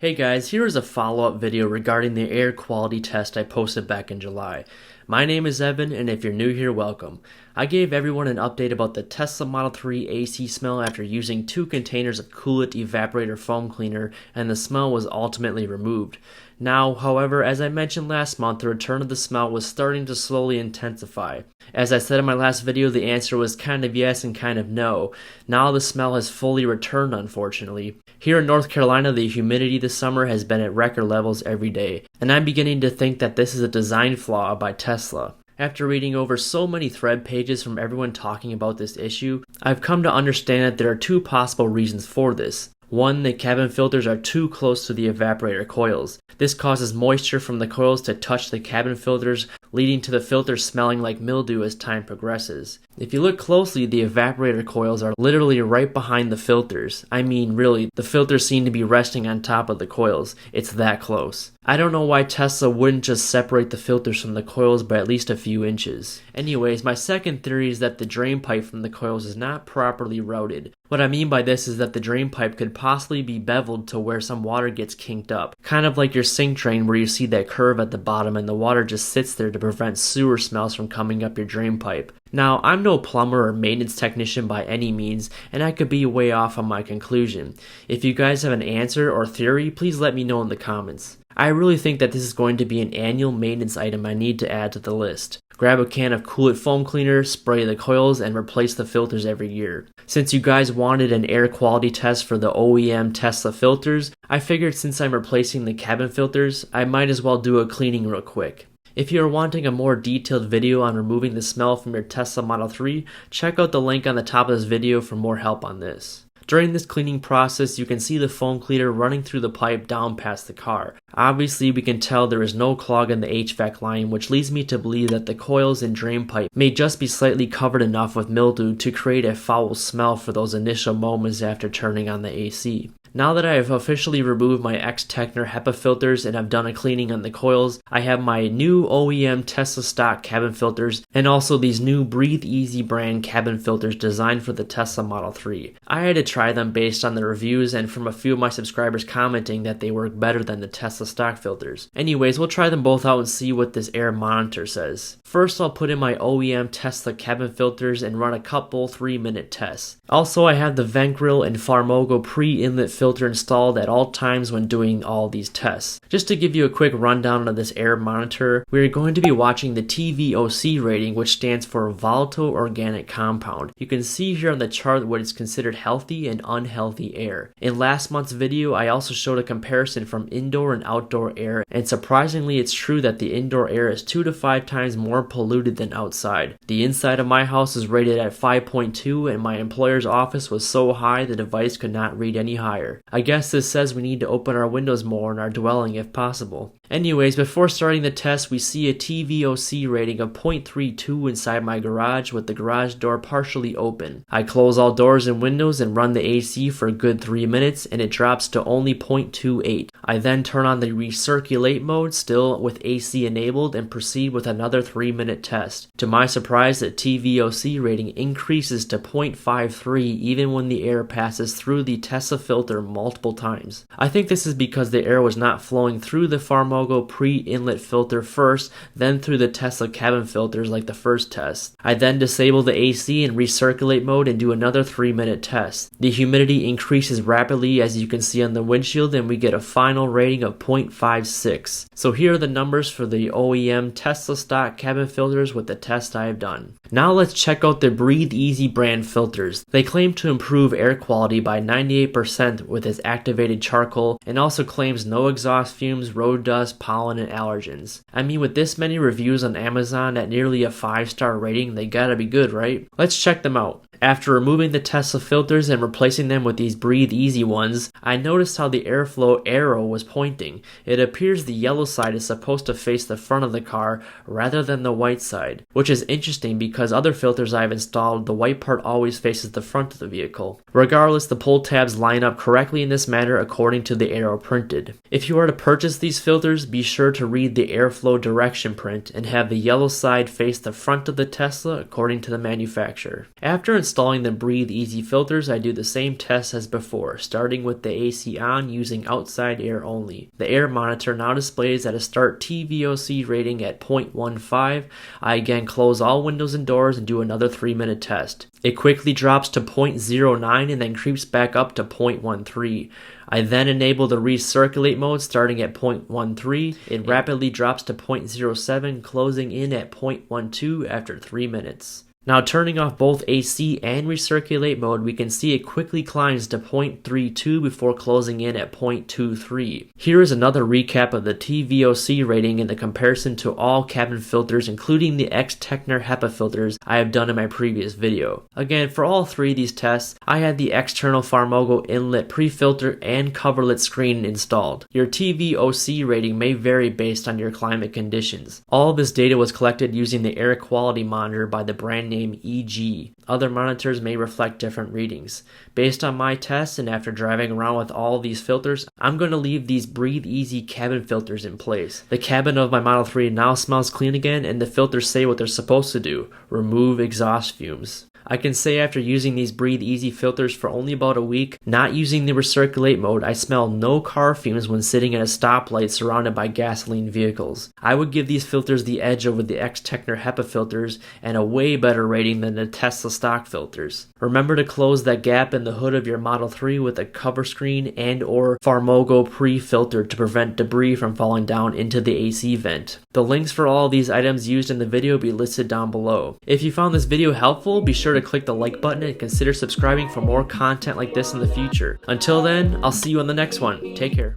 Hey guys, here is a follow-up video regarding the air quality test I posted back in July. My name is Evan, and if you're new here, welcome. I gave everyone an update about the Tesla Model 3 AC smell after using 2 containers of Coolit evaporator foam cleaner, and the smell was ultimately removed. Now, however, as I mentioned last month, the return of the smell was starting to slowly intensify. As I said in my last video, the answer was kind of yes and kind of no. Now the smell has fully returned, unfortunately. Here in North Carolina, the humidity this summer has been at record levels every day, and I'm beginning to think that this is a design flaw by Tesla. After reading over so many thread pages from everyone talking about this issue, I've come to understand that there are 2 possible reasons for this. One, the cabin filters are too close to the evaporator coils. This causes moisture from the coils to touch the cabin filters, leading to the filters smelling like mildew as time progresses. If you look closely, the evaporator coils are literally right behind the filters. I mean, really, the filters seem to be resting on top of the coils. It's that close. I don't know why Tesla wouldn't just separate the filters from the coils by at least a few inches. Anyways, my second theory is that the drain pipe from the coils is not properly routed. What I mean by this is that the drain pipe could possibly be beveled to where some water gets kinked up. Kind of like your sink drain where you see that curve at the bottom and the water just sits there to prevent sewer smells from coming up your drain pipe. Now, I'm no plumber or maintenance technician by any means, and I could be way off on my conclusion. If you guys have an answer or theory, please let me know in the comments. I really think that this is going to be an annual maintenance item I need to add to the list. Grab a can of Coolit foam cleaner, spray the coils, and replace the filters every year. Since you guys wanted an air quality test for the OEM Tesla filters, I figured since I'm replacing the cabin filters, I might as well do a cleaning real quick. If you are wanting a more detailed video on removing the smell from your Tesla Model 3, check out the link on the top of this video for more help on this. During this cleaning process, you can see the foam cleaner running through the pipe down past the car. Obviously, we can tell there is no clog in the HVAC line, which leads me to believe that the coils and drain pipe may just be slightly covered enough with mildew to create a foul smell for those initial moments after turning on the AC. Now that I have officially removed my ex-Techner HEPA filters and have done a cleaning on the coils, I have my new OEM Tesla stock cabin filters and also these new Breathe Easy brand cabin filters designed for the Tesla Model 3. I had to try them based on the reviews and from a few of my subscribers commenting that they work better than the Tesla stock filters. Anyways, we'll try them both out and see what this air monitor says. First, I'll put in my OEM Tesla cabin filters and run a couple 3-minute tests. Also, I have the vent grill and Farmogo pre-inlet filter installed at all times when doing all these tests. Just to give you a quick rundown of this air monitor, we are going to be watching the TVOC rating, which stands for Volatile Organic Compound. You can see here on the chart what is considered healthy and unhealthy air. In last month's video, I also showed a comparison from indoor and outdoor air, and surprisingly it's true that the indoor air is 2 to 5 times more polluted than outside. The inside of my house is rated at 5.2 and my employer's office was so high the device could not read any higher. I guess this says we need to open our windows more in our dwelling if possible. Anyways, before starting the test, we see a TVOC rating of 0.32 inside my garage with the garage door partially open. I close all doors and windows and run the AC for a good 3 minutes and it drops to only 0.28. I then turn on the recirculate mode, still with AC enabled, and proceed with another 3-minute test. To my surprise, the TVOC rating increases to 0.53 even when the air passes through the Tesla filter multiple times. I think this is because the air was not flowing through the Farmogo pre-inlet filter first, then through the Tesla cabin filters like the first test. I then disable the AC in recirculate mode and do another 3-minute test. The humidity increases rapidly as you can see on the windshield and we get a final rating of 0.56. So here are the numbers for the OEM Tesla stock cabin filters with the test I have done. Now let's check out the Breathe Easy brand filters. They claim to improve air quality by 98% with its activated charcoal and also claims no exhaust fumes, road dust, pollen, and allergens. I mean, with this many reviews on Amazon at nearly a 5-star rating, they gotta be good, right? Let's check them out. After removing the Tesla filters and replacing them with these Breathe Easy ones, I noticed how the airflow arrow was pointing. It appears the yellow side is supposed to face the front of the car rather than the white side, which is interesting because other filters I've installed, the white part always faces the front of the vehicle. Regardless, the pull tabs line up correctly in this manner according to the arrow printed. If you are to purchase these filters, filters, be sure to read the airflow direction print and have the yellow side face the front of the Tesla according to the manufacturer. After installing the Breathe Easy filters, I do the same test as before, starting with the AC on using outside air only. The air monitor now displays at a start TVOC rating at 0.15. I again close all windows and doors and do another 3-minute test. It quickly drops to 0.09 and then creeps back up to 0.13. I then enable the recirculate mode starting at 0.13. It rapidly drops to 0.07, closing in at 0.12 after 3 minutes. Now turning off both AC and recirculate mode, we can see it quickly climbs to 0.32 before closing in at 0.23. Here is another recap of the TVOC rating in the comparison to all cabin filters, including the X-Techner HEPA filters I have done in my previous video. Again, for all three of these tests, I had the external Farmogo inlet pre-filter and coverlet screen installed. Your TVOC rating may vary based on your climate conditions. All of this data was collected using the air quality monitor by the brand name EG. Other monitors may reflect different readings. Based on my tests and after driving around with all these filters, I'm going to leave these Breathe Easy cabin filters in place. The cabin of my Model 3 now smells clean again, and the filters say what they're supposed to do: remove exhaust fumes. I can say after using these Breathe Easy filters for only about a week, not using the recirculate mode, I smell no car fumes when sitting at a stoplight surrounded by gasoline vehicles. I would give these filters the edge over the X-Techner HEPA filters and a way better rating than the Tesla stock filters. Remember to close that gap in the hood of your Model 3 with a cover screen and or Farmogo pre-filter to prevent debris from falling down into the AC vent. The links for all of these items used in the video will be listed down below. If you found this video helpful, be sure to click the like button and consider subscribing for more content like this in the future. Until then, I'll see you on the next one. Take care.